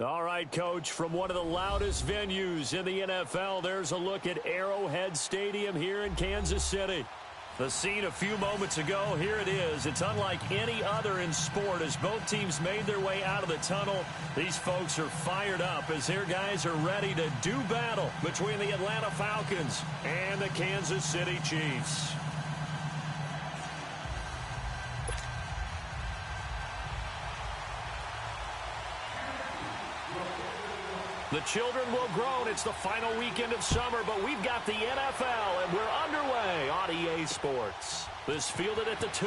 All right, Coach, from one of the loudest venues in the NFL, there's a look at Arrowhead Stadium here in Kansas City. The scene a few moments ago, here it is. It's unlike any other in sport as both teams made their way out of the tunnel. These folks are fired up as their guys are ready to do battle between the Atlanta Falcons and the Kansas City Chiefs. The children will groan. It's the final weekend of summer, but we've got the NFL, and we're underway on EA Sports. This fielded at the 2.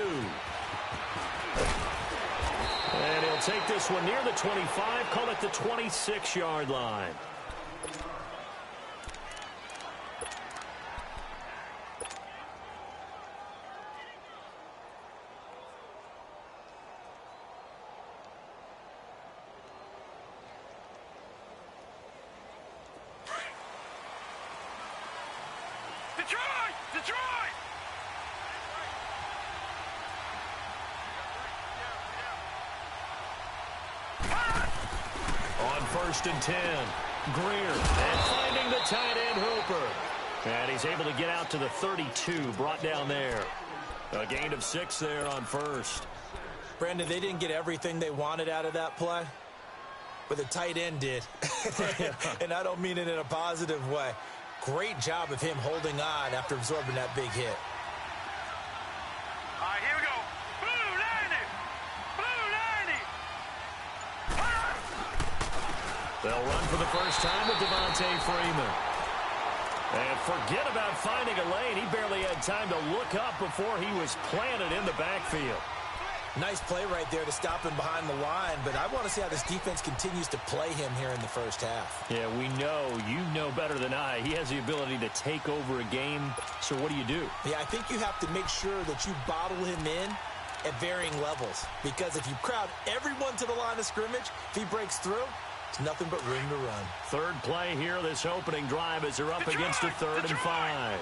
And he'll take this one near the 25, call it the 26-yard line. Detroit! On 1st and 10, Greer, and finding the tight end Hooper. And he's able to get out to the 32, brought down there. A gain of 6 there on 1st. Brandon, they didn't get everything they wanted out of that play, but the tight end did. And I don't mean it in a positive way. Great job of him holding on after absorbing that big hit. All right, here we go. Blue 90! Blue 90! They'll run for the first time with Devontae Freeman. And forget about finding a lane. He barely had time to look up before he was planted in the backfield. Nice play right there to stop him behind the line, but I want to see how this defense continues to play him here in the first half. Yeah, we know. You know better than I. He has the ability to take over a game, so what do? Yeah, I think you have to make sure that you bottle him in at varying levels, because if you crowd everyone to the line of scrimmage, if he breaks through, it's nothing but room to run. Third play here, this opening drive as they're up against a 3rd and 5.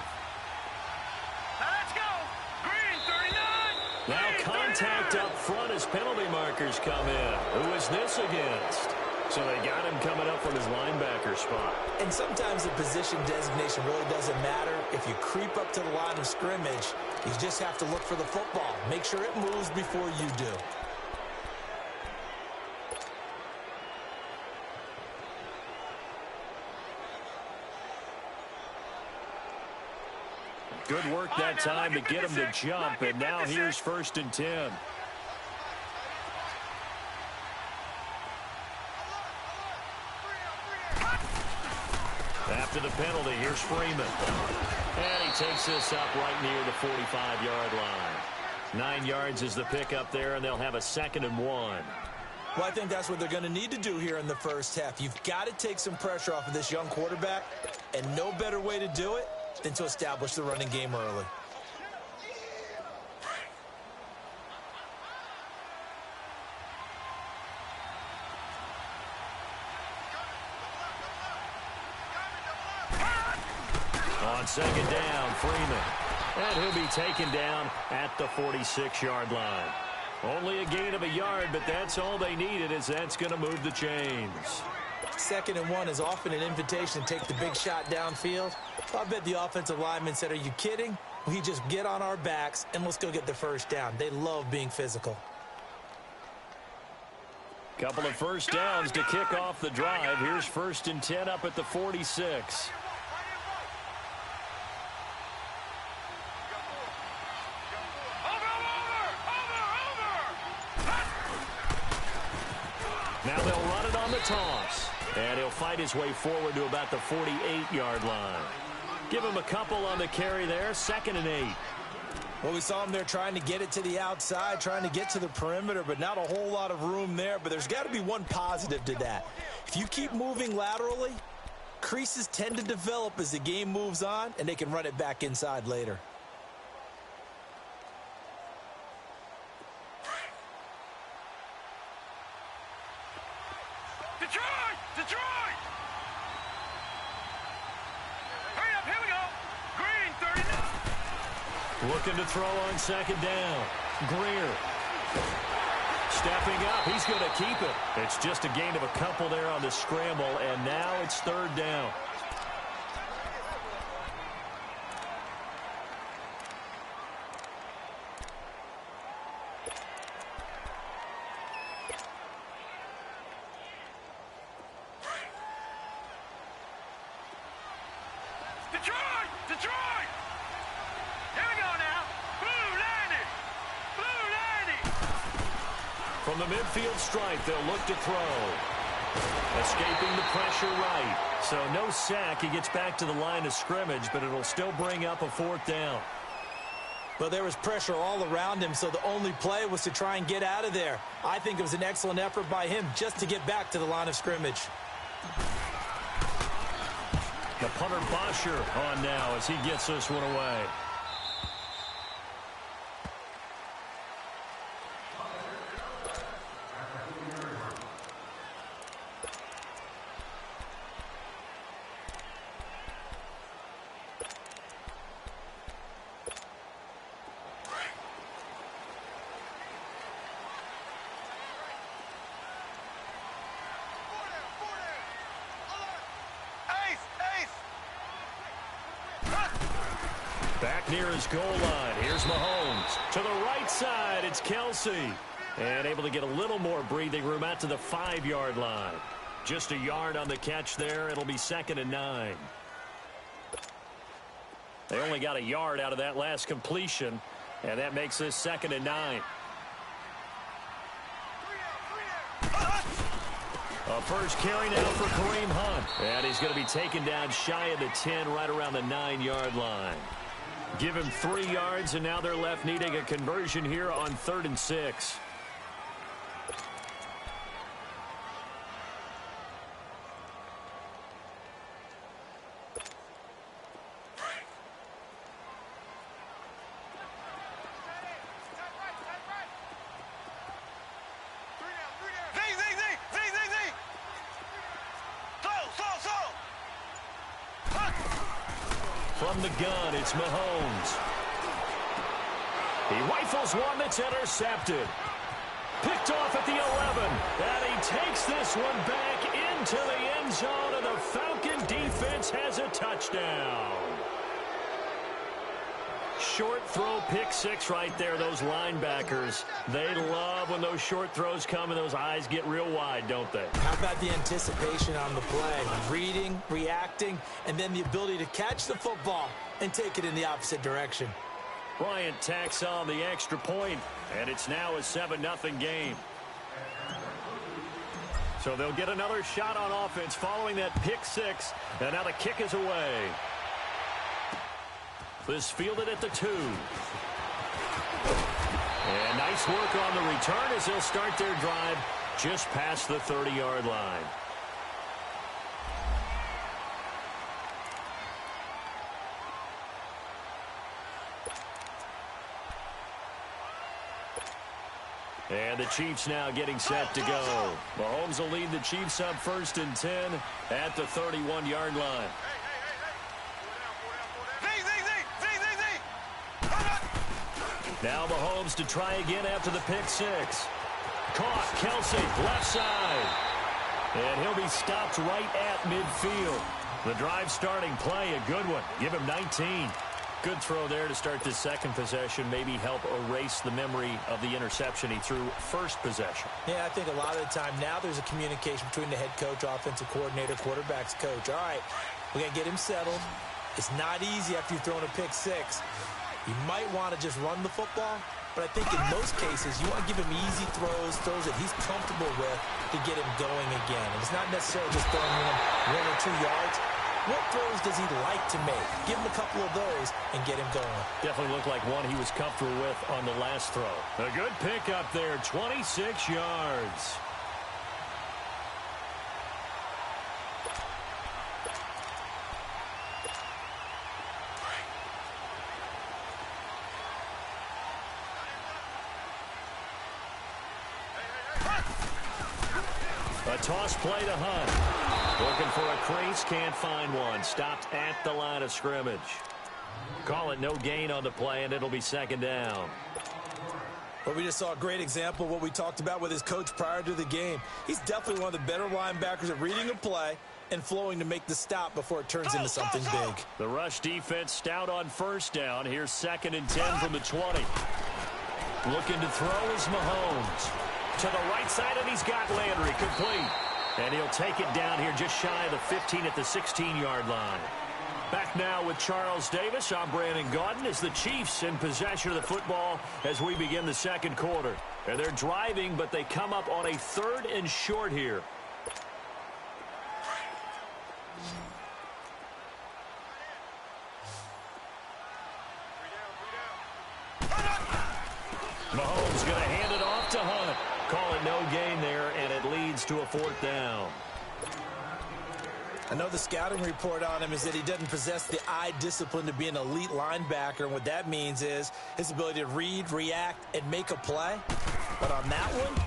Now contact up front as penalty markers come in. Who is this against? So they got him coming up from his linebacker spot. And sometimes the position designation really doesn't matter. If you creep up to the line of scrimmage, you just have to look for the football. Make sure it moves before you do. Good work that time to get him to jump, and now here's 1st and 10. After the penalty, here's Freeman. And he takes this up right near the 45-yard line. 9 yards is the pickup there, and they'll have a 2nd and 1. Well, I think that's what they're going to need to do here in the first half. You've got to take some pressure off of this young quarterback, and no better way to do it than to establish the running game early. On 2nd down, Freeman. And he'll be taken down at the 46-yard line. Only a gain of a yard, but that's all they needed, as that's going to move the chains. 2nd and 1 is often an invitation to take the big shot downfield. I bet the offensive lineman said, are you kidding? We just get on our backs and let's go get the first down. They love being physical. Couple of first downs to kick off the drive. Here's 1st and 10 up at the 46. Now they'll run it on the toss. And he'll fight his way forward to about the 48-yard line. Give him a couple on the carry there. 2nd and 8. Well, we saw him there trying to get it to the outside, trying to get to the perimeter, but not a whole lot of room there. But there's got to be one positive to that. If you keep moving laterally, creases tend to develop as the game moves on, and they can run it back inside later. Detroit! Hurry up, here we go. Green, 39. Looking to throw on 2nd down. Greer. Stepping up, he's going to keep it. It's just a gain of a couple there on the scramble, and now it's third down. Detroit! Detroit! Here we go now. Blue 90! Blue 90! From the midfield stripe, they'll look to throw. Escaping the pressure right. So no sack. He gets back to the line of scrimmage, but it'll still bring up a fourth down. But there was pressure all around him, so the only play was to try and get out of there. I think it was an excellent effort by him just to get back to the line of scrimmage. The punter Bosher on now as he gets this one away. Back near his goal line. Here's Mahomes. To the right side, it's Kelsey. And able to get a little more breathing room out to the 5-yard line. Just a yard on the catch there. It'll be 2nd and 9. They only got a yard out of that last completion. And that makes this 2nd and 9. A first carry now for Kareem Hunt. And he's going to be taken down shy of the 10, right around the 9-yard line. Give him 3 yards, and now they're left needing a conversion here on 3rd and 6. From the gun, it's Mahomes. He rifles one that's intercepted. Picked off at the 11. And he takes this one back into the end zone, and the Falcon defense has a touchdown. Short throw, pick six right there. Those linebackers, they love when those short throws come and those eyes get real wide, don't they? How about the anticipation on the play? Reading, reacting, and then the ability to catch the football and take it in the opposite direction. Bryant tacks on the extra point, and it's now a 7-0 game. So they'll get another shot on offense following that pick six, and now the kick is away. This fielded at the 2. And nice work on the return as they'll start their drive just past the 30-yard line. And the Chiefs now getting set to go. Mahomes will lead the Chiefs up 1st and 10 at the 31-yard line. Now Mahomes to try again after the pick six. Caught, Kelsey, left side. And he'll be stopped right at midfield. The drive starting play, a good one. Give him 19. Good throw there to start this second possession. Maybe help erase the memory of the interception he threw first possession. Yeah, I think a lot of the time now there's a communication between the head coach, offensive coordinator, quarterback's coach. All right, we're going to get him settled. It's not easy after you've thrown a pick six. You might want to just run the football, but I think in most cases you want to give him easy throws, throws that he's comfortable with to get him going again. And it's not necessarily just throwing him 1 or 2 yards. What throws does he like to make? Give him a couple of those and get him going. Definitely looked like one he was comfortable with on the last throw. A good pickup there, 26 yards. A toss play to Hunt. Looking for a crease, can't find one. Stopped at the line of scrimmage. Call it no gain on the play, and it'll be 2nd down. Well, Well, we just saw a great example of what we talked about with his coach prior to the game. He's definitely one of the better linebackers at reading a play and flowing to make the stop before it turns into something big. The rush defense stout on first down. Here's 2nd and 10 from the 20. Looking to throw is Mahomes. To the right side, and he's got Landry complete. And he'll take it down here just shy of the 15 at the 16-yard line. Back now with Charles Davis. I'm Brandon Gaudin as the Chiefs in possession of the football as we begin the second quarter. And they're driving, but they come up on a 3rd and short here. Mahomes going to hand it off to Hunt. Call it no gain there, and it leads to a 4th down. I know the scouting report on him is that he doesn't possess the eye discipline to be an elite linebacker. And what that means is his ability to read, react, and make a play. But on that one,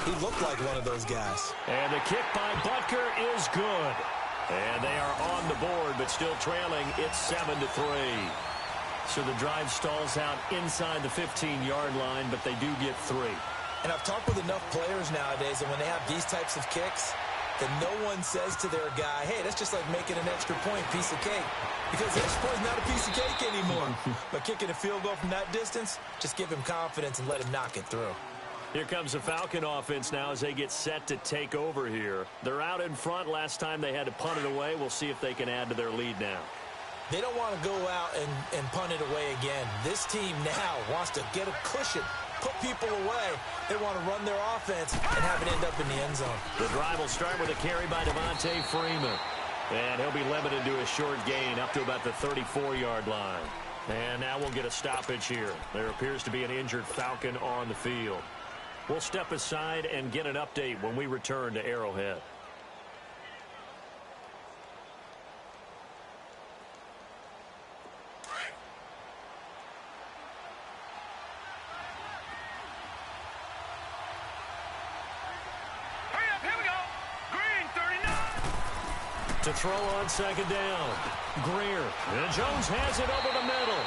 he looked like one of those guys. And the kick by Butker is good. And they are on the board, but still trailing. It's 7-3. So the drive stalls out inside the 15-yard line, but they do get 3. And I've talked with enough players nowadays, and when they have these types of kicks, then no one says to their guy, hey, that's just like making an extra point, piece of cake. Because the extra point is not a piece of cake anymore. But kicking a field goal from that distance, just give him confidence and let him knock it through. Here comes the Falcon offense now as they get set to take over here. They're out in front. Last time they had to punt it away. We'll see if they can add to their lead now. They don't want to go out and punt it away again. This team now wants to get a cushion, put people away. They want to run their offense and have it end up in the end zone. The drive will start with a carry by Devontae Freeman. And he'll be limited to a short gain up to about the 34-yard line. And now we'll get a stoppage here. There appears to be an injured Falcon on the field. We'll step aside and get an update when we return to Arrowhead. To throw on 2nd down. Greer. And Jones has it over the middle.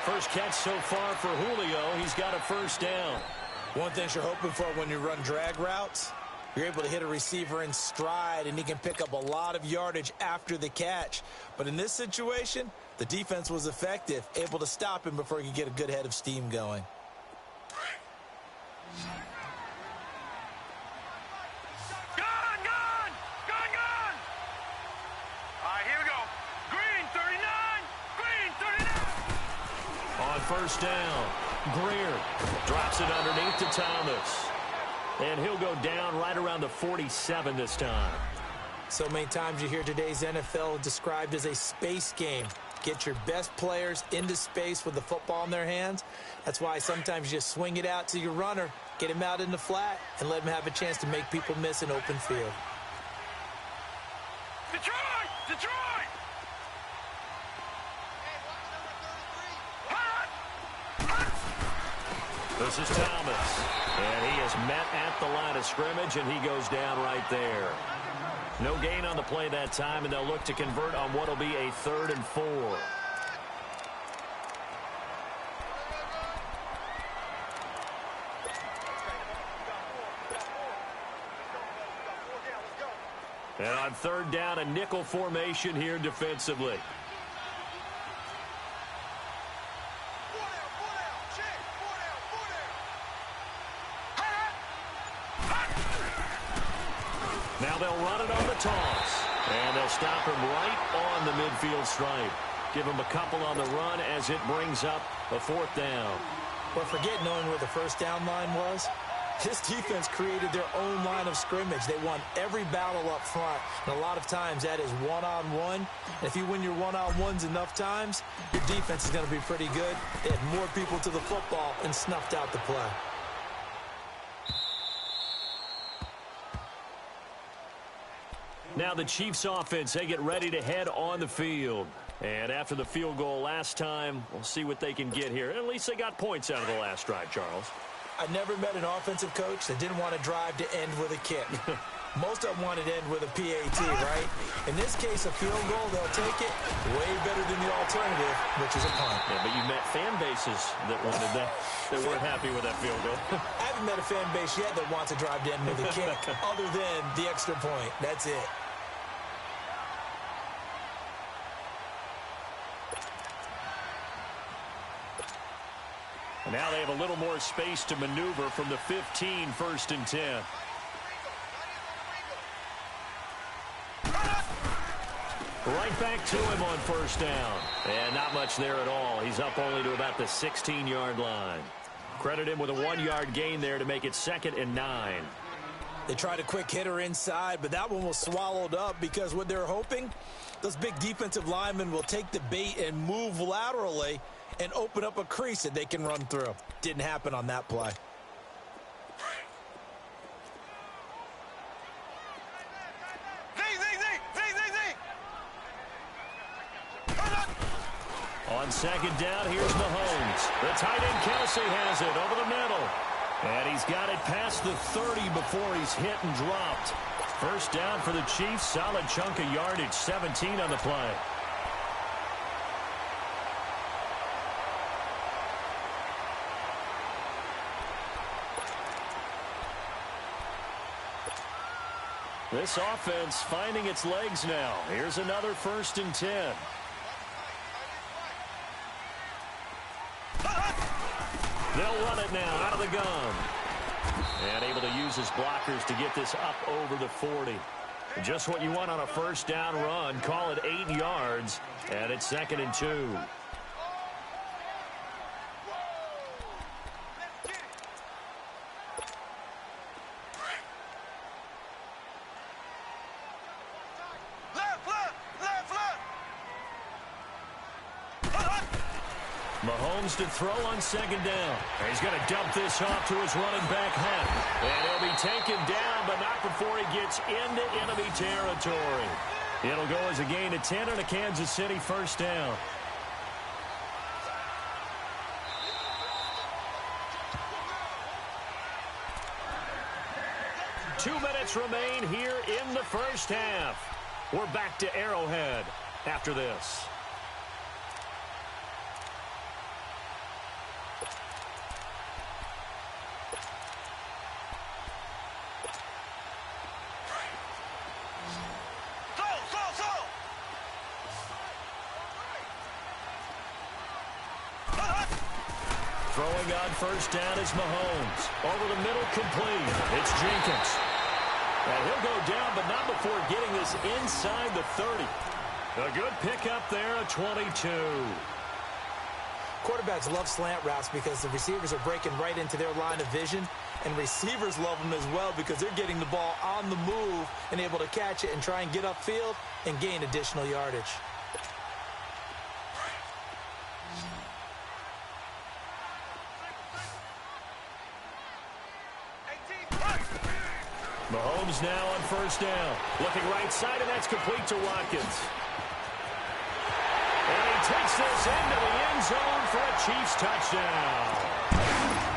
First catch so far for Julio. He's got a 1st down. One thing you're hoping for when you run drag routes, you're able to hit a receiver in stride, and he can pick up a lot of yardage after the catch. But in this situation, the defense was effective, able to stop him before he could get a good head of steam going. First down. Greer drops it underneath to Thomas. And he'll go down right around the 47 this time. So many times you hear today's NFL described as a space game. Get your best players into space with the football in their hands. That's why sometimes you just swing it out to your runner, get him out in the flat, and let him have a chance to make people miss an open field. Detroit! Detroit! This is Thomas, and he is met at the line of scrimmage, and he goes down right there. No gain on the play that time, and they'll look to convert on what will be a 3rd and 4. And on 3rd down, a nickel formation here defensively. Now they'll run it on the toss. And they'll stop him right on the midfield stripe. Give him a couple on the run as it brings up a 4th down. But forget knowing where the 1st down line was. This defense created their own line of scrimmage. They won every battle up front. And a lot of times that is one-on-one. And if you win your one-on-ones enough times, your defense is going to be pretty good. They had more people to the football and snuffed out the play. Now the Chiefs offense, they get ready to head on the field. And after the field goal last time, we'll see what they can get here. At least they got points out of the last drive, Charles. I never met an offensive coach that didn't want to drive to end with a kick. Most of them want it end with a PAT, right? In this case, a field goal, they'll take it way better than the alternative, which is a punt. Yeah, but you've met fan bases that wanted that, that weren't happy with that field goal. I haven't met a fan base yet that wants to drive to end with a kick other than the extra point. That's it. And now they have a little more space to maneuver from the 15, 1st and 10. Right back to him on 1st down. And not much there at all. He's up only to about the 16-yard line. Credit him with a 1-yard gain there to make it 2nd and 9. They tried a quick hitter inside, but that one was swallowed up because what they're hoping, those big defensive linemen will take the bait and move laterally and open up a crease that they can run through. Didn't happen on that play. On 2nd down, here's Mahomes. The tight end Kelsey has it over the middle. And he's got it past the 30 before he's hit and dropped. 1st down for the Chiefs. Solid chunk of yardage. 17 on the play. This offense finding its legs now. Here's another 1st and 10. They'll run it now out of the gun. And able to use his blockers to get this up over the 40. Just what you want on a 1st down run. Call it 8 yards. And it's 2nd and 2. Mahomes to throw on 2nd down. He's going to dump this off to his running back, Hunt. And he'll be taken down, but not before he gets into enemy territory. It'll go as a gain of 10 and a Kansas City 1st down. Two minutes remain here in the 1st half. We're back to Arrowhead after this. Throwing on 1st down is Mahomes. Over the middle, complete. It's Jenkins. And he'll go down, but not before getting this inside the 30. A good pickup there, a 22. Quarterbacks love slant routes because the receivers are breaking right into their line of vision, and receivers love them as well because they're getting the ball on the move and able to catch it and try and get upfield and gain additional yardage. Mahomes now on 1st down. Looking right side, and that's complete to Watkins. And he takes this into the end zone for a Chiefs touchdown.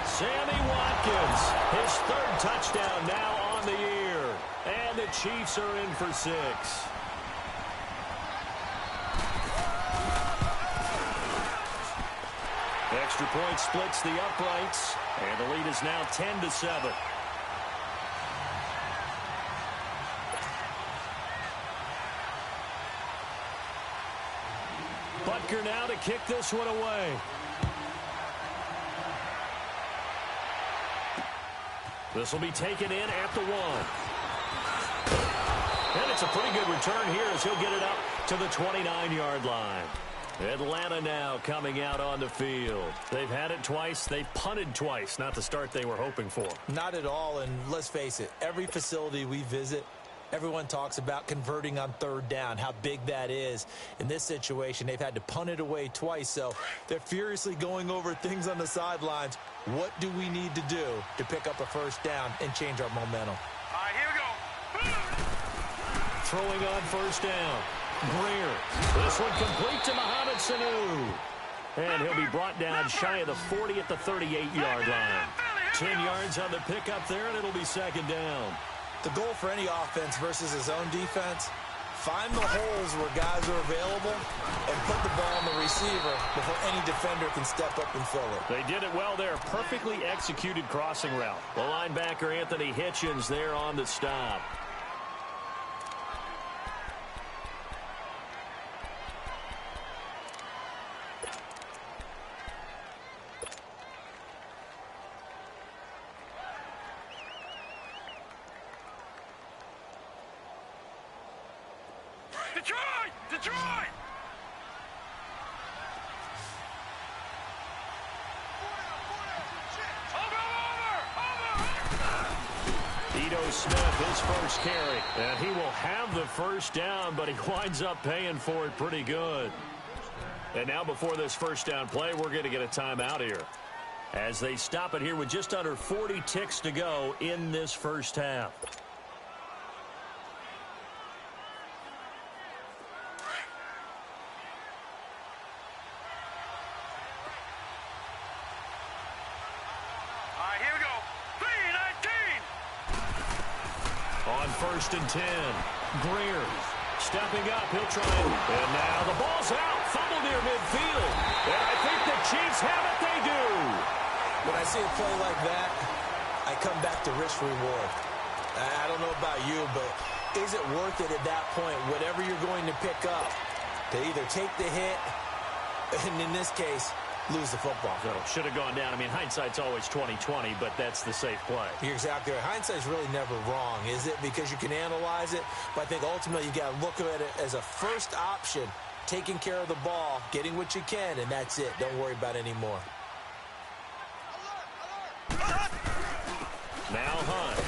Sammy Watkins, his 3rd touchdown now on the year. And the Chiefs are in for 6. Extra point splits the uprights, and the lead is now 10-7. Butker now to kick this one away. This will be taken in at the 1. And it's a pretty good return here as he'll get it up to the 29-yard line. Atlanta now coming out on the field. They've had it twice. They've punted twice. Not the start they were hoping for. Not at all, and let's face it, every facility we visit, everyone talks about converting on 3rd down, how big that is. In this situation, they've had to punt it away twice, so they're furiously going over things on the sidelines. What do we need to do to pick up a 1st down and change our momentum? All right, here we go. Throwing on 1st down. Greer. This one complete to Mohamed Sanu. And he'll be brought down shy of the 40 at the 38-yard line. 10 yards on the pickup there, and it'll be 2nd down. The goal for any offense versus his own defense, find the holes where guys are available and put the ball on the receiver before any defender can step up and fill it. They did it well there. Perfectly executed crossing route. The linebacker, Anthony Hitchens, there on the stop. Detroit! Detroit! Ito Smith, his first carry. And he will have the first down, but he winds up paying for it pretty good. And now before this first down play, we're going to get a timeout here, as they stop it here with just under 40 ticks to go in this first half. First and 10. Greer stepping up. He'll try and now the ball's out. Fumble near midfield. And I think the Chiefs have it. They do. When I see a play like that, I come back to risk reward. I don't know about you, but is it worth it at that point, whatever you're going to pick up, to either take the hit, and in this case, lose the football? So should have gone down. I mean, hindsight's always 20/20, but that's the safe play. You're exactly right. Hindsight's really never wrong, is it? Because you can analyze it, but I think ultimately you got to look at it as a first option, taking care of the ball, getting what you can, and that's it. Don't worry about any more. Now Hunt.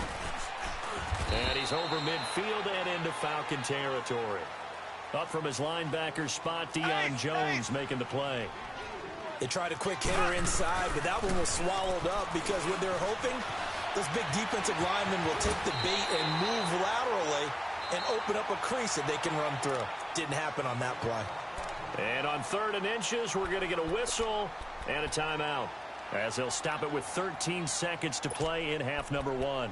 And he's over midfield and into Falcon territory. Up from his linebacker spot, Deion Jones making the play. They tried a quick hitter inside, but that one was swallowed up because what they're hoping, those big defensive linemen will take the bait and move laterally and open up a crease that they can run through. Didn't happen on that play. And on 3rd and inches, we're going to get a whistle and a timeout, as they'll stop it with 13 seconds to play in half number 1.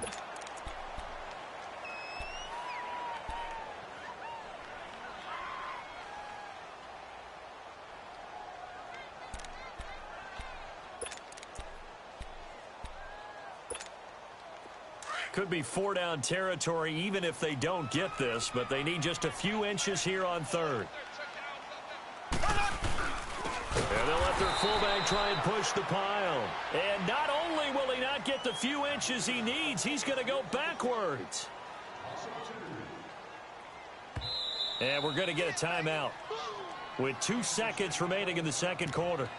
Could be 4-down territory even if they don't get this, but they need just a few inches here on 3rd. And they'll let their fullback try and push the pile. And not only will he not get the few inches he needs, he's going to go backwards. And we're going to get a timeout with 2 seconds remaining in the second quarter.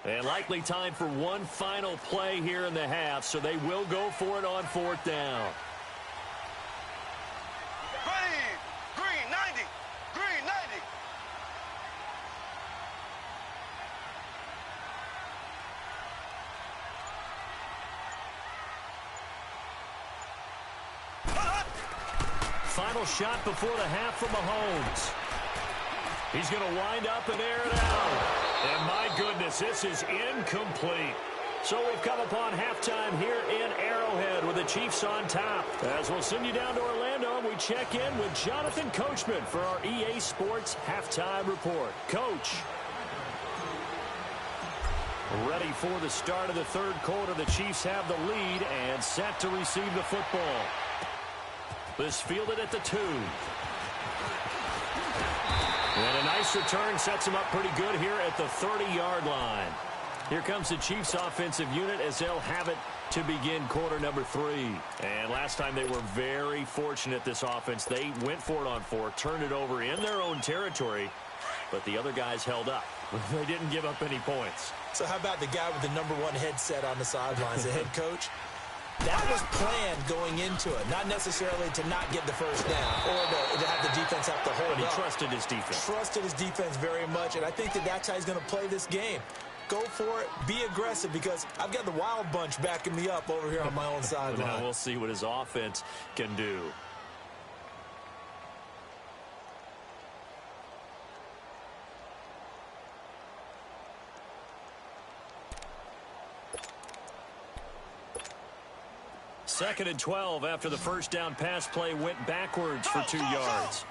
And likely time for one final play here in the half, so they will go for it on 4th down. Green 90. Green 90. Final shot before the half from Mahomes. He's going to wind up and air it out. And my goodness, this is incomplete. So we've come upon halftime here in Arrowhead with the Chiefs on top. As we'll send you down to Orlando, and we check in with Jonathan Coachman for our EA Sports Halftime Report. Coach. Ready for the start of the 3rd quarter. The Chiefs have the lead and set to receive the football. This fielded at the 2. And a nice return sets them up pretty good here at the 30-yard line. Here comes the Chiefs offensive unit as they'll have it to begin quarter number 3. And last time they were very fortunate, this offense. They went for it on 4, turned it over in their own territory, but the other guys held up. They didn't give up any points. So how about the guy with the #1 headset on the sidelines, the head coach? That was planned going into it, not necessarily to not get the first down or to have the defense have to hold But he up. trusted his defense. Trusted his defense very much, and I think that's how he's going to play this game. Go for it. Be aggressive, because I've got the wild bunch backing me up over here on my own sideline. Now we'll see what his offense can do. Second and 12 after the first down pass play went backwards for 2 yards.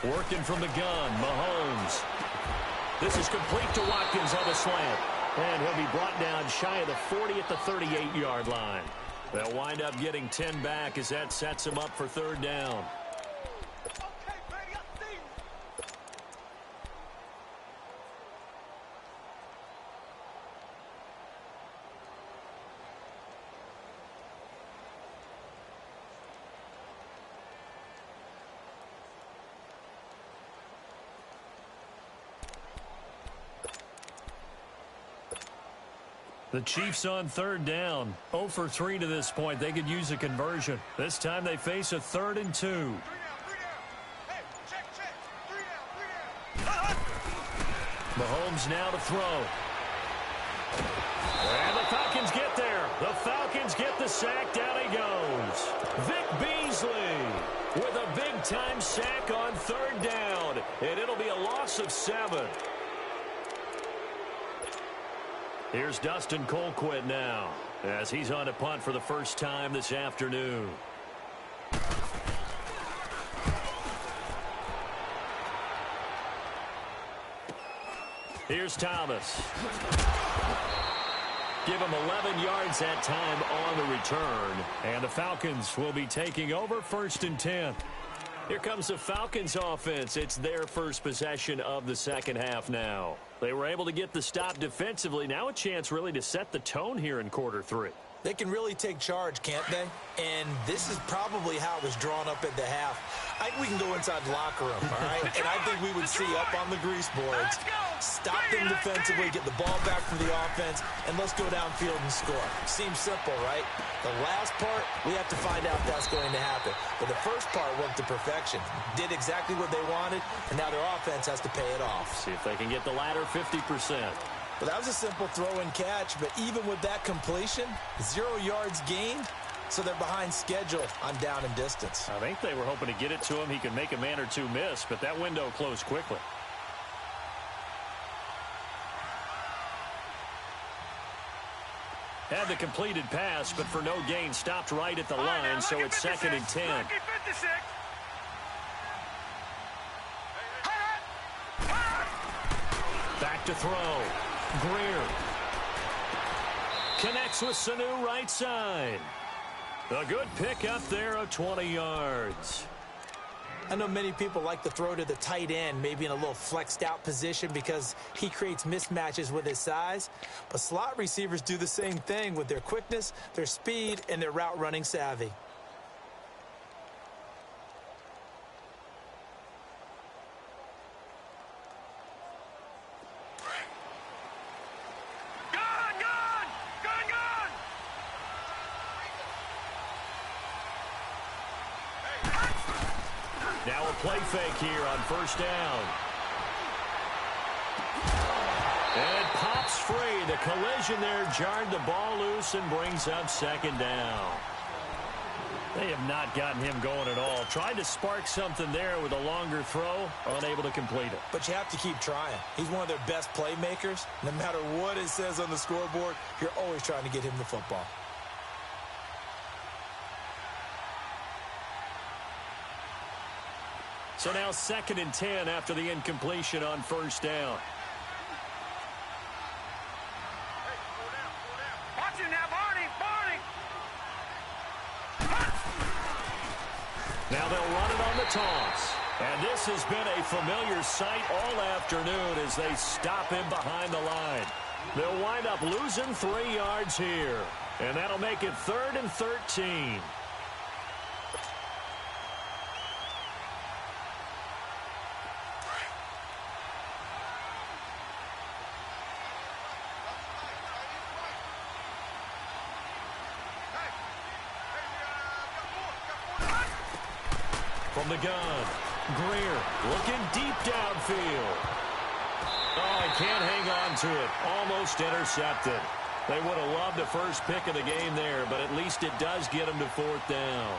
Working from the gun, Mahomes. This is complete to Watkins on the slant. And he'll be brought down shy of the 40 at the 38-yard line. They'll wind up getting 10 back as that sets him up for third down. The Chiefs on third down. 0 for 3 to this point. They could use a conversion. This time they face a 3rd and 2. Mahomes now to throw. And the Falcons get there. The Falcons get the sack. Down he goes. Vic Beasley with a big-time sack on third down. And it'll be a loss of 7. Here's Dustin Colquitt now, as he's on a punt for the first time this afternoon. Here's Thomas. Give him 11 yards that time on the return. And the Falcons will be taking over 1st and 10. Here comes the Falcons offense. It's their first possession of the second half now. They were able to get the stop defensively. Now a chance really to set the tone here in quarter 3. They can really take charge, can't they? And this is probably how it was drawn up at the half. I think we can go inside the locker room, all right? And I think we would see up on the grease boards, stop them defensively, get the ball back for the offense, and let's go downfield and score. Seems simple, right? The last part, we have to find out if that's going to happen. But the first part worked to perfection. Did exactly what they wanted, and now their offense has to pay it off. See if they can get the latter 50%. Well, that was a simple throw and catch, but even with that completion, 0 yards gained, so they're behind schedule on down and distance. I think they were hoping to get it to him. He could make a man or two miss, but that window closed quickly. Had the completed pass, but for no gain, stopped right at the line, so it's 2nd and 10. Back to throw. Greer connects with Sanu right side. A good pick up there of 20 yards. I know many people like to throw to the tight end, maybe in a little flexed out position because he creates mismatches with his size. But slot receivers do the same thing with their quickness, their speed, and their route running savvy. Now a play fake here on first down. And it pops free. The collision there jarred the ball loose and brings up 2nd down. They have not gotten him going at all. Tried to spark something there with a longer throw, unable to complete it. But you have to keep trying. He's one of their best playmakers. No matter what it says on the scoreboard, you're always trying to get him the football. So now 2nd and 10 after the incompletion on first down. Watch it now, Barney. Now they'll run it on the toss. And this has been a familiar sight all afternoon as they stop him behind the line. They'll wind up losing 3 yards here. And that'll make it 3rd and 13. from the gun. Greer looking deep downfield. Oh, he can't hang on to it. Almost intercepted. They would have loved the first pick of the game there, but at least it does get them to fourth down.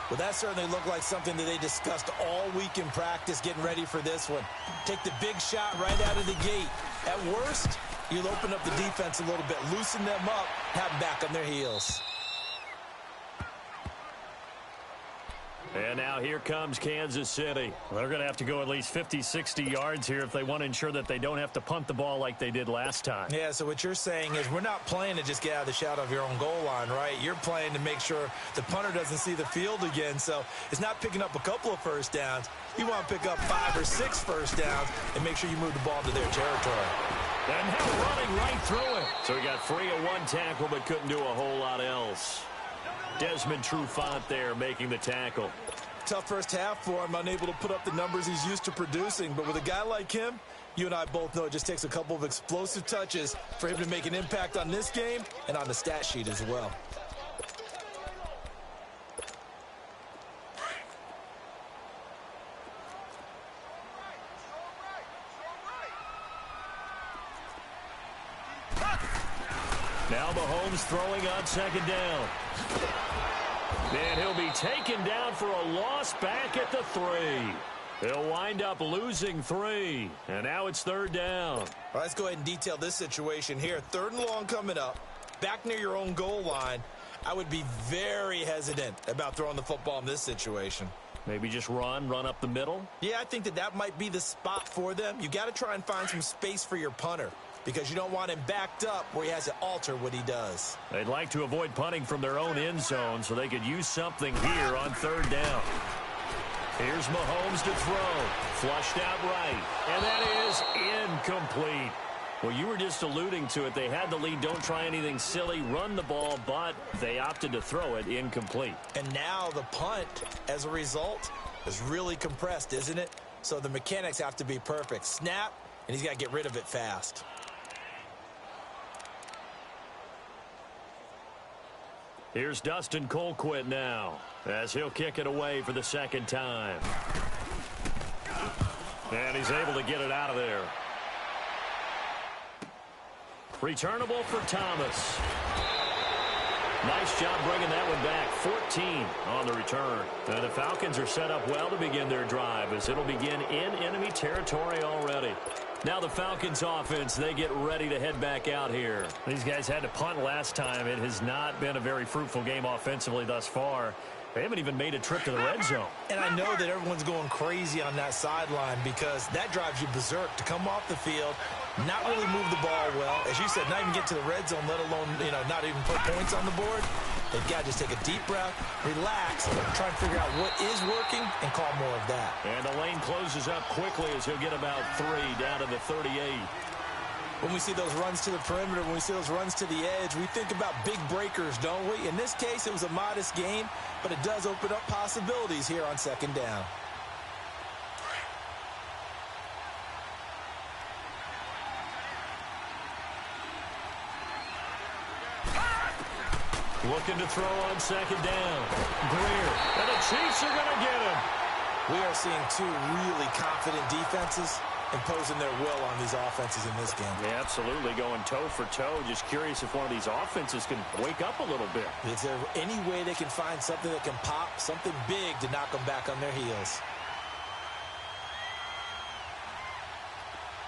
Well, that certainly looked like something that they discussed all week in practice getting ready for this one. Take the big shot right out of the gate. At worst, you'll open up the defense a little bit, loosen them up, have them back on their heels. And now here comes Kansas City. They're going to have to go at least 50, 60 yards here if they want to ensure that they don't have to punt the ball like they did last time. Yeah, so what you're saying is we're not playing to just get out of the shadow of your own goal line, right? You're playing to make sure the punter doesn't see the field again. So it's not picking up a couple of first downs. You want to pick up 5 or 6 first downs and make sure you move the ball to their territory. And now running right through it. So he got free of one tackle but couldn't do a whole lot else. Desmond Trufant there making the tackle. Tough first half for him, unable to put up the numbers he's used to producing. But with a guy like him, you and I both know it just takes a couple of explosive touches for him to make an impact on this game and on the stat sheet as well. Now Mahomes throwing on second down. And he'll be taken down for a loss back at the 3. He'll wind up losing 3. And now it's third down. All right, let's go ahead and detail this situation here. 3rd and long coming up. Back near your own goal line. I would be very hesitant about throwing the football in this situation. Maybe just run up the middle? Yeah, I think that might be the spot for them. You got to try and find some space for your punter, because you don't want him backed up where he has to alter what he does. They'd like to avoid punting from their own end zone so they could use something here on third down. Here's Mahomes to throw. Flushed out right. And that is incomplete. Well, you were just alluding to it. They had the lead. Don't try anything silly. Run the ball, but they opted to throw it incomplete. And now the punt, as a result, is really compressed, isn't it? So the mechanics have to be perfect. Snap, and he's got to get rid of it fast. Here's Dustin Colquitt now, as he'll kick it away for the second time. And he's able to get it out of there. Returnable for Thomas. Nice job bringing that one back. 14 on the return. And the Falcons are set up well to begin their drive, as it'll begin in enemy territory already. Now the Falcons offense, they get ready to head back out here. These guys had to punt last time. It has not been a very fruitful game offensively thus far. They haven't even made a trip to the red zone. And I know that everyone's going crazy on that sideline, because that drives you berserk to come off the field, not really move the ball well. As you said, not even get to the red zone, let alone, not even put points on the board. They've got to just take a deep breath, relax, try and figure out what is working, and call more of that. And the lane closes up quickly as he'll get about 3 down to the 38. When we see those runs to the perimeter, when we see those runs to the edge, we think about big breakers, don't we? In this case, it was a modest gain, but it does open up possibilities here on second down. Looking to throw on second down. Greer. And the Chiefs are going to get him. We are seeing 2 really confident defenses imposing their will on these offenses in this game. Yeah, absolutely, going toe for toe. Just curious if one of these offenses can wake up a little bit. Is there any way they can find something that can pop, something big to knock them back on their heels?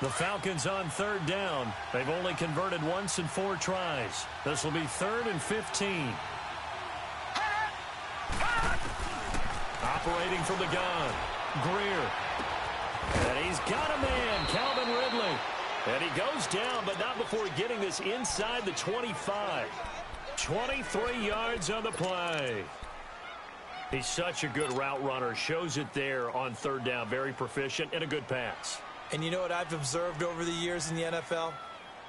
The Falcons on third down. They've only converted once in 4 tries. This will be 3rd and 15. Operating from the gun. Greer. And he's got a man, Calvin Ridley. And he goes down, but not before getting this inside the 25. 23 yards on the play. He's such a good route runner. Shows it there on third down. Very proficient and a good pass. And you know what I've observed over the years in the NFL?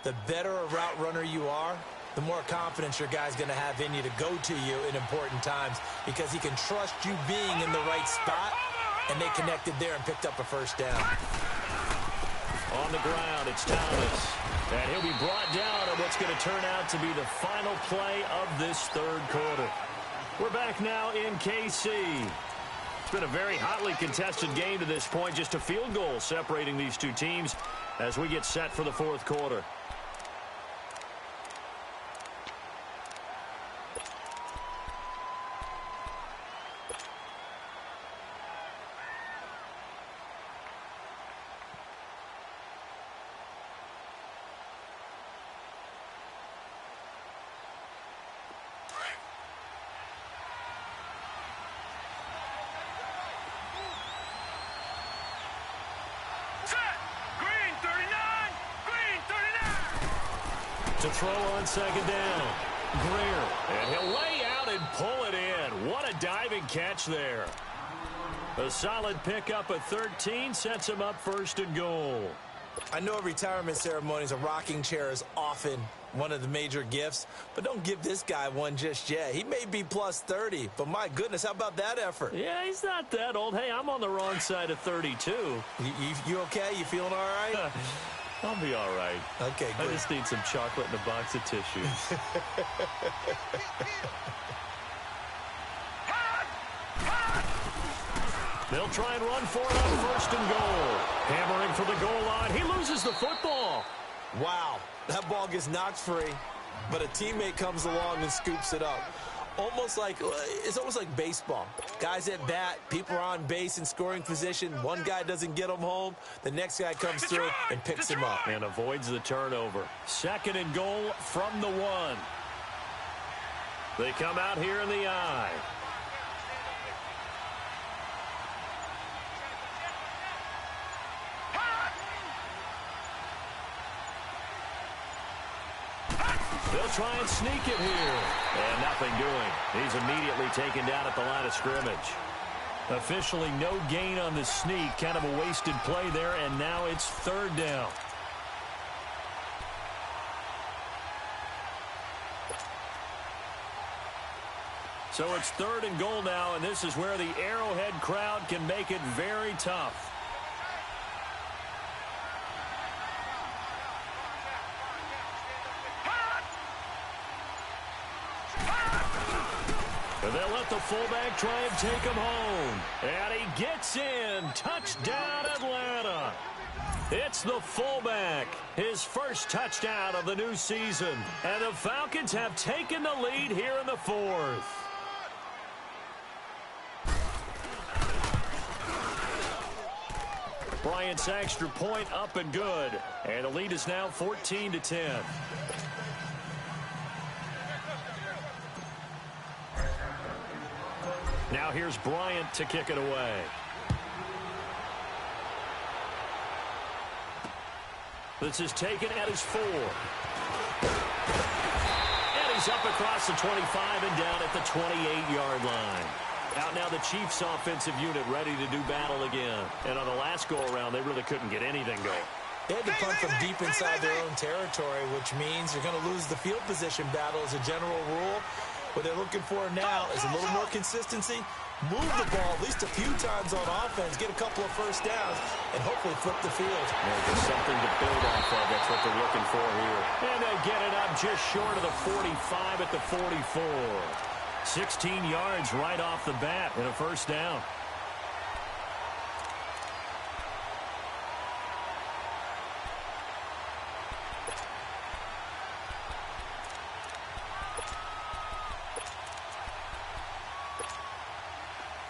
The better a route runner you are, the more confidence your guy's going to have in you to go to you in important times, because he can trust you being in the right spot, and they connected there and picked up a first down. On the ground, it's Thomas. And he'll be brought down at what's going to turn out to be the final play of this third quarter. We're back now in KC. It's been a very hotly contested game to this point. Just a field goal separating these two teams as we get set for the fourth quarter. To throw on second down. Greer. And he'll lay out and pull it in. What a diving catch there. A solid pickup at 13 sets him up first and goal. I know at retirement ceremonies, a rocking chair is often one of the major gifts, but don't give this guy one just yet. He may be plus 30, but my goodness, how about that effort? Yeah, he's not that old. Hey, I'm on the wrong side of 32. You okay? You feeling all right? I'll be all right. Okay, good. I just need some chocolate and a box of tissues. They'll try and run for it on first and goal. Hammering for the goal line. He loses the football. Wow, that ball gets knocked free, but a teammate comes along and scoops it up. It's almost like baseball. Guys at bat, people are on base in scoring position. One guy doesn't get him home. The next guy comes through and picks him up. And avoids the turnover. Second and goal from the 1. They come out here in the I. They'll try and sneak it here. And nothing doing. He's immediately taken down at the line of scrimmage. Officially no gain on the sneak. Kind of a wasted play there, and now it's third down. So it's third and goal now, and this is where the Arrowhead crowd can make it very tough. They'll let the fullback try and take him home. And he gets in. Touchdown, Atlanta. It's the fullback. His first touchdown of the new season. And the Falcons have taken the lead here in the fourth. Bryant's extra point up and good. And the lead is now 14-10. Now here's Bryant to kick it away. This is taken at his 4. And he's up across the 25 and down at the 28-yard line. Out now the Chiefs offensive unit ready to do battle again. And on the last go-around, they really couldn't get anything going. They had to punt from deep inside their own territory, which means you're going to lose the field position battle as a general rule. What they're looking for now is a little more consistency, move the ball at least a few times on offense, get a couple of first downs, and hopefully flip the field. There's something to build off of. That's what they're looking for here. And they get it up just short of the 45 at the 44. 16 yards right off the bat and a first down.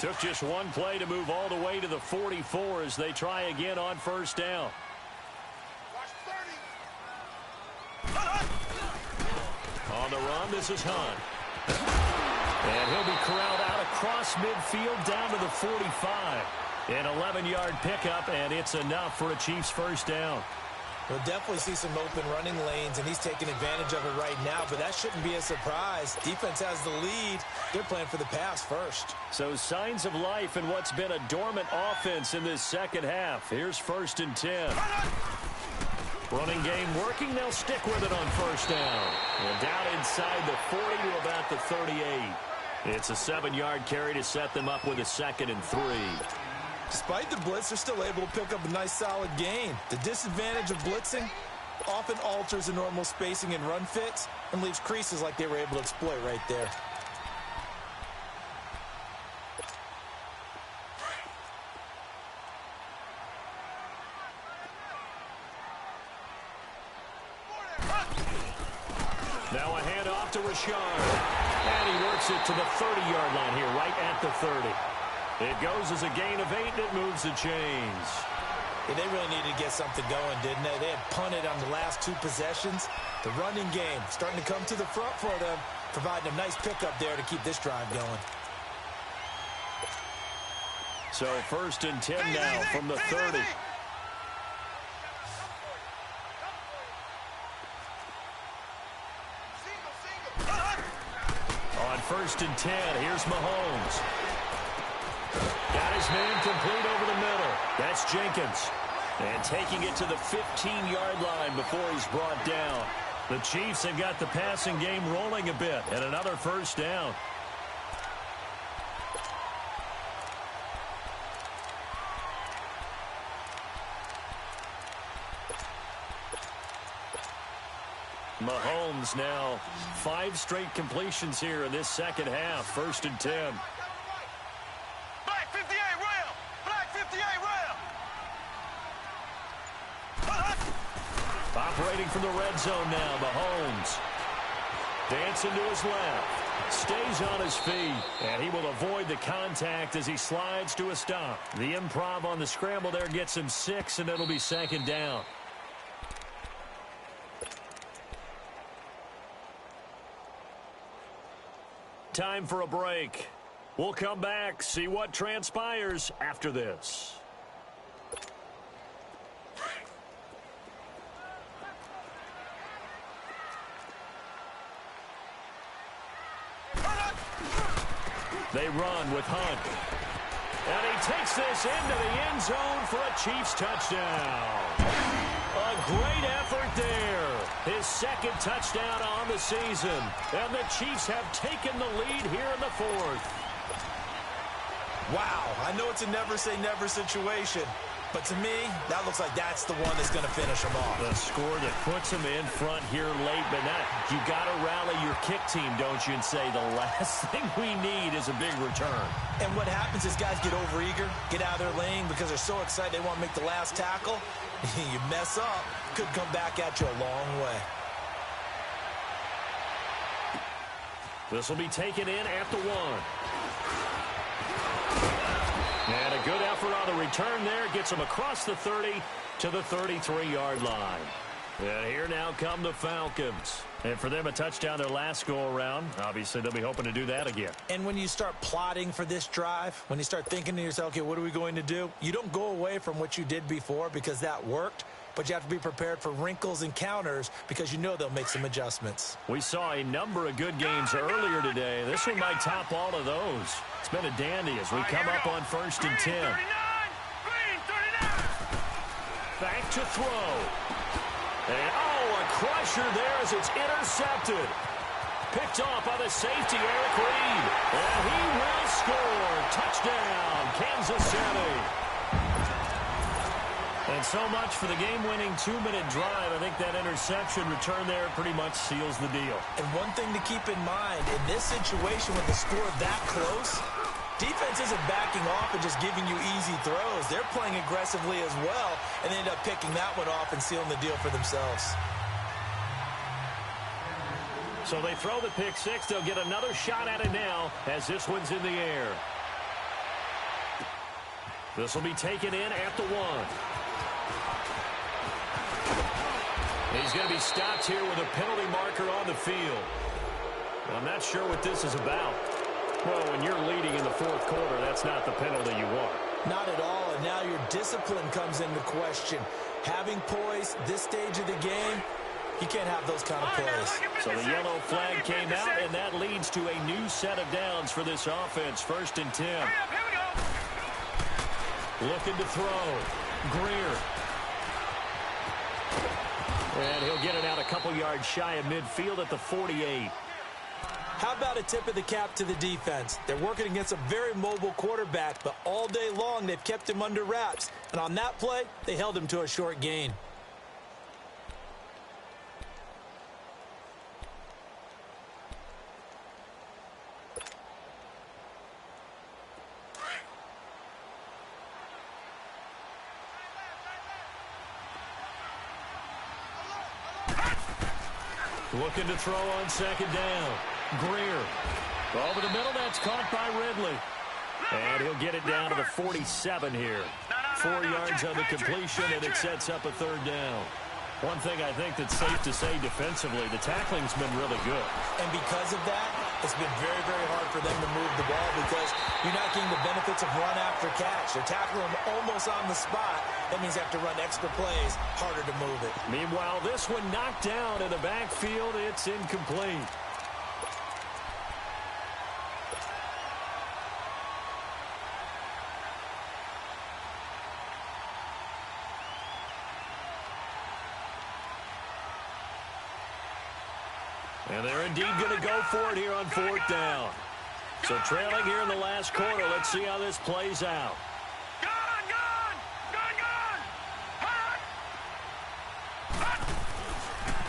Took just one play to move all the way to the 44 as they try again on first down. On the run, this is Hunt. And he'll be corralled out across midfield down to the 45. An 11-yard pickup, and it's enough for a Chiefs first down. We'll definitely see some open running lanes, and he's taking advantage of it right now, but that shouldn't be a surprise. Defense has the lead. They're playing for the pass first. So signs of life in what's been a dormant offense in this second half. Here's first and 10. Running game working. They'll stick with it on first down. And down inside the 40 to about the 38. It's a 7-yard carry to set them up with a second and 3. Despite the blitz, they're still able to pick up a nice solid gain. The disadvantage of blitzing often alters the normal spacing and run fits and leaves creases like they were able to exploit right there. Now a handoff to Rashard. And he works it to the 30-yard line here, right at the 30. It goes as a gain of 8, and it moves the chains. Yeah, they really needed to get something going, didn't they? They had punted on the last 2 possessions. The running game starting to come to the front for them, providing a nice pickup there to keep this drive going. So 1st and 10 now from the 30. On 1st and 10, here's Mahomes. Got his man complete over the middle. That's Jenkins. And taking it to the 15-yard line before he's brought down. The Chiefs have got the passing game rolling a bit, and another 1st down. Mahomes now 5 straight completions here in this second half. 1st and 10. Black 58 rail. Black 58 rail. Operating from the red zone now, Mahomes. Dancing to his left. Stays on his feet. And he will avoid the contact as he slides to a stop. The improv on the scramble there gets him 6, and it'll be 2nd down. Time for a break. We'll come back, see what transpires after this. They run with Hunt. And he takes this into the end zone for a Chiefs touchdown. A great effort there. His 2nd touchdown on the season. And the Chiefs have taken the lead here in the 4th. Wow, I know it's a never-say-never situation, but to me, that looks like that's the one that's going to finish them off. The score that puts them in front here late, but now you got to rally your kick team, don't you, and say the last thing we need is a big return. And what happens is guys get overeager, get out of their lane because they're so excited they want to make the last tackle. You mess up, could come back at you a long way. This will be taken in at the 1. And a good effort on the return there. Gets him across the 30 to the 33-yard line. And here now come the Falcons. And for them, a touchdown their last go-around. Obviously, they'll be hoping to do that again. And when you start plotting for this drive, when you start thinking to yourself, okay, what are we going to do? You don't go away from what you did before because that worked. But you have to be prepared for wrinkles and counters because you know they'll make some adjustments. We saw a number of good games earlier today. This one might top all of those. It's been a dandy as we come up on 1st and 10. Back to throw. And, a crusher there as it's intercepted. Picked off by the safety, Eric Reed. And he will score. Touchdown, Kansas City. And so much for the game-winning 2-minute drive. I think that interception return there pretty much seals the deal. And one thing to keep in mind, in this situation with the score that close, defense isn't backing off and just giving you easy throws. They're playing aggressively as well, and they end up picking that one off and sealing the deal for themselves. So they throw the pick 6. They'll get another shot at it now as this one's in the air. This will be taken in at the 1. He's going to be stopped here with a penalty marker on the field. I'm not sure what this is about. Well, when you're leading in the 4th quarter, that's not the penalty you want. Not at all, and now your discipline comes into question. Having poise this stage of the game, you can't have those kind of plays. So the yellow flag came out, and that leads to a new set of downs for this offense. 1st and 10. Looking to throw. Greer. And he'll get it out a couple yards shy of midfield at the 48. How about a tip of the cap to the defense? They're working against a very mobile quarterback, but all day long they've kept him under wraps. And on that play, they held him to a short gain. Looking to throw on second down. Greer. Over the middle, that's caught by Ridley. And he'll get it down to the 47 here. 4 yards on the completion, and it sets up a third down. One thing I think that's safe to say defensively, the tackling's been really good. And because of that, it's been very, very hard for them to move the ball because you're not getting the benefits of run after catch. They're tackling them almost on the spot. That means they have to run extra plays, harder to move it. Meanwhile, this one knocked down in the backfield. It's incomplete. And they're indeed going to go for it here on fourth down. So trailing here in the last quarter. Let's see how this plays out.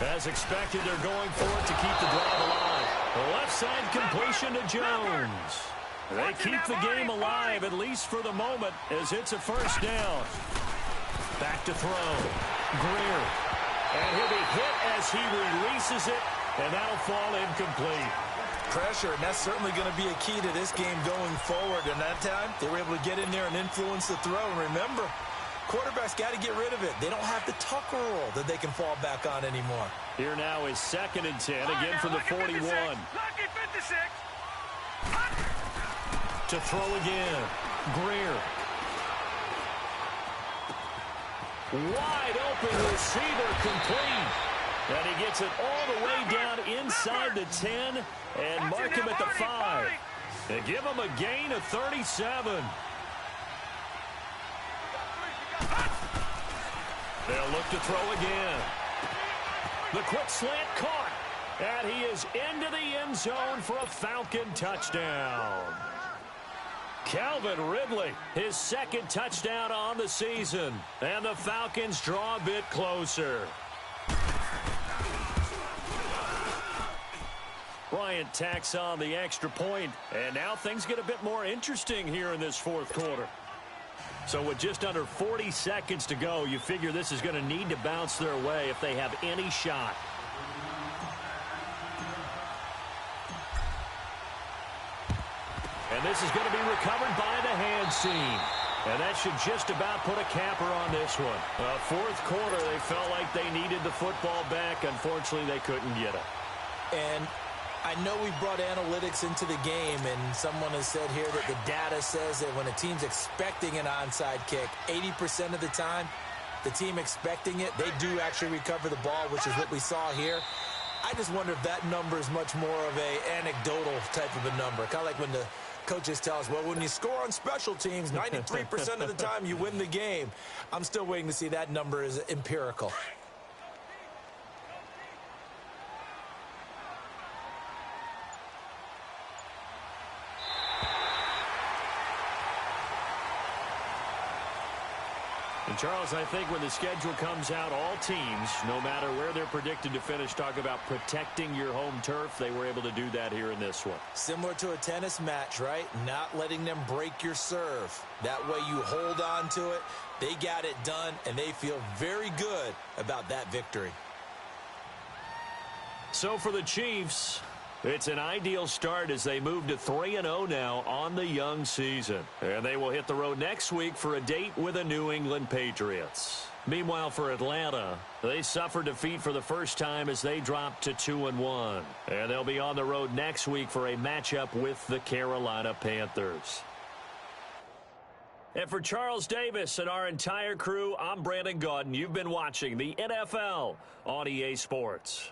As expected, they're going for it to keep the drive alive. The left side completion to Jones. They keep the game alive, at least for the moment, as it's a first down. Back to throw. Greer. And he'll be hit as he releases it. And that'll fall incomplete. Pressure, and that's certainly going to be a key to this game going forward. And that time, they were able to get in there and influence the throw. And remember, quarterbacks got to get rid of it. They don't have the tucker roll that they can fall back on anymore. Here now is 2nd and 10, again from the 41. To throw again. Greer. Wide open receiver complete. And he gets it all the way down inside the 10 and mark him at the 5. And give him a gain of 37. They'll look to throw again. The quick slant caught. And he is into the end zone for a Falcon touchdown. Calvin Ridley, his 2nd touchdown on the season. And the Falcons draw a bit closer. Bryant tacks on the extra point, and now things get a bit more interesting here in this fourth quarter. So with just under 40 seconds to go, you figure this is going to need to bounce their way if they have any shot. And this is going to be recovered by the hand seam. And that should just about put a capper on this one. Fourth quarter, they felt like they needed the football back. Unfortunately, they couldn't get it. And I know we brought analytics into the game, and someone has said here that the data says that when a team's expecting an onside kick, 80% of the time, the team expecting it, they do actually recover the ball, which is what we saw here. I just wonder if that number is much more of a anecdotal type of a number. Kind of like when the coaches tell us, well, when you score on special teams, 93% of the time you win the game. I'm still waiting to see that number is empirical. And Charles, I think when the schedule comes out, all teams, no matter where they're predicted to finish, talk about protecting your home turf. They were able to do that here in this one. Similar to a tennis match, right? Not letting them break your serve. That way you hold on to it. They got it done, and they feel very good about that victory. So for the Chiefs, it's an ideal start as they move to 3-0 now on the young season. And they will hit the road next week for a date with the New England Patriots. Meanwhile, for Atlanta, they suffered defeat for the first time as they dropped to 2-1. And they'll be on the road next week for a matchup with the Carolina Panthers. And for Charles Davis and our entire crew, I'm Brandon Gaudin. You've been watching the NFL on EA Sports.